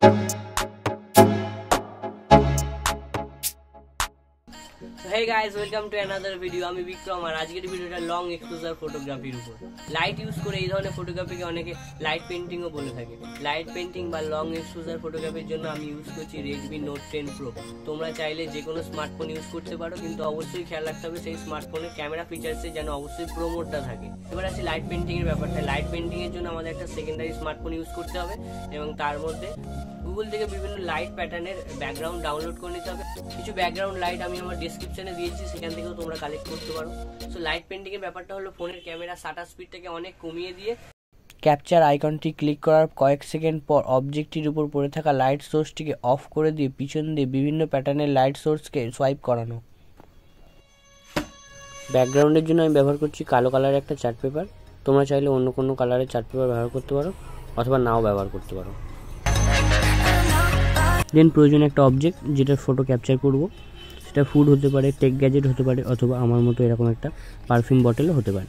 Hey guys, welcome to another video. আমি বিক্রম আর আজকের ভিডিওটা লং এক্সপোজার ফটোগ্রাফির উপর। লাইট ইউজ করে এই ধরনের ফটোগ্রাফিকে অনেকে লাইট পেইন্টিংও বলে থাকে। লাইট পেইন্টিং বা লং এক্সপোজার ফটোগ্রাফির জন্য আমি ইউজ করছি redmi note 10 pro। তোমরা চাইলে যে কোনো স্মার্টফোন ইউজ করতে পারো, কিন্তু অবশ্যই খেয়াল রাখতে হবে সেই স্মার্টফোনের ক্যামেরা ফিচার্সে যেন অবশ্যই প্রো মোডটা থাকে। এবার আসি লাইট পেইন্টিং এর ব্যাপারটা। লাইট পেইন্টিং এর জন্য আমাদের একটা সেকেন্ডারি স্মার্টফোন ইউজ করতে হবে এবং তার মধ্যে গুগল থেকে বিভিন্ন লাইট প্যাটার্নের ব্যাকগ্রাউন্ড ডাউনলোড করে নিতে হবে। কিছু ব্যাকগ্রাউন্ড লাইট আমি আমার ডেসক্রিপশনে দিয়েছি, সেখান থেকেও তোমরা কালেক্ট করতে পারো। সো লাইট পেইন্টিং এর ব্যাপারটা হলো ফোনের ক্যামেরা শাটার স্পিডটাকে অনেক কমিয়ে দিয়ে ক্যাপচার আইকনটি ক্লিক করার কয়েক সেকেন্ড পর অবজেক্টটির উপর পড়ে থাকা লাইট সোর্সটিকে অফ করে দিয়ে পিছন দিয়ে বিভিন্ন প্যাটার্নের লাইট সোর্সকে সোয়াইপ করানো। ব্যাকগ্রাউন্ডের জন্য আমি ব্যবহার করছি কালো কালারের একটা চার্ট পেপার। তোমরা চাইলে অন্য কোনো কালারের চার্ট পেপার ব্যবহার করতে পারো অথবা নাও ব্যবহার করতে পারো। দেন প্রয়োজনে একটা অবজেক্ট যেটার ফটো ক্যাপচার করব, সেটা ফুড হতে পারে, টেক গ্যাজেট হতে পারে, অথবা আমার মতো এরকম একটা পারফিউম বটলও হতে পারে।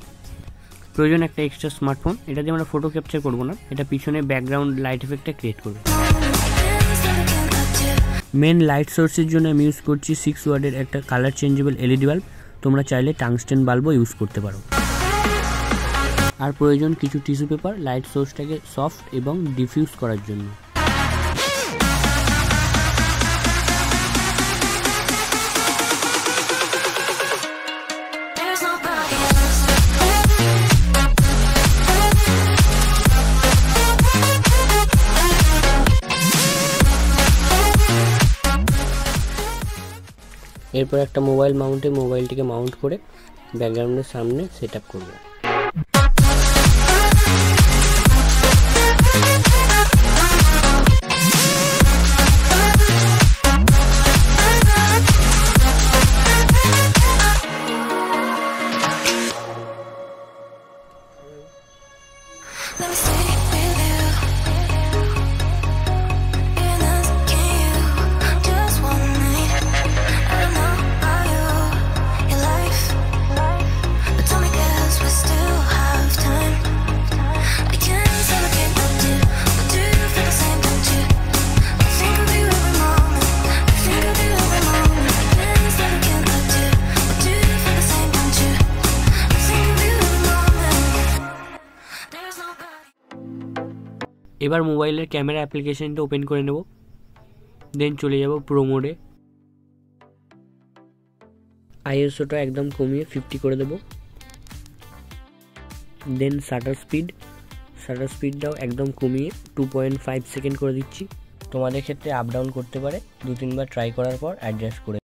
প্রয়োজন একটা এক্সট্রা স্মার্টফোন। এটা দিয়ে আমরা ফটো ক্যাপচার করব না, এটা পিছনে ব্যাকগ্রাউন্ড লাইট এফেক্টটা ক্রিয়েট করবে। মেন লাইট সোর্সের জন্য আমি ইউজ করছি 6 ওয়াটের একটা কালার চেঞ্জেবল এলইডি বাল্ব। তোমরা চাইলে টাংস্টেন বাল্বও ইউজ করতে পারো। আর প্রয়োজন কিছু টিস্যু পেপার লাইট সোর্সটাকে সফট এবং ডিফিউজ করার জন্য। এরপর একটা মোবাইল মাউন্টে মোবাইলটিকে মাউন্ট করে ব্যাকগ্রাউন্ডের সামনে সেট আপ করব। এবার মোবাইলের ক্যামেরা অ্যাপ্লিকেশনটা ওপেন করে নেব, দেন চলে যাব প্রো মোডে। আইএসওটা একদম কমিয়ে 50 করে দেব। দেন শাটার স্পিডটাও একদম কমিয়ে 2.5 সেকেন্ড করে দিচ্ছি। তোমাদের ক্ষেত্রে আপ ডাউন করতে পারে, 2-3 বার ট্রাই করার পর অ্যাডজাস্ট করে।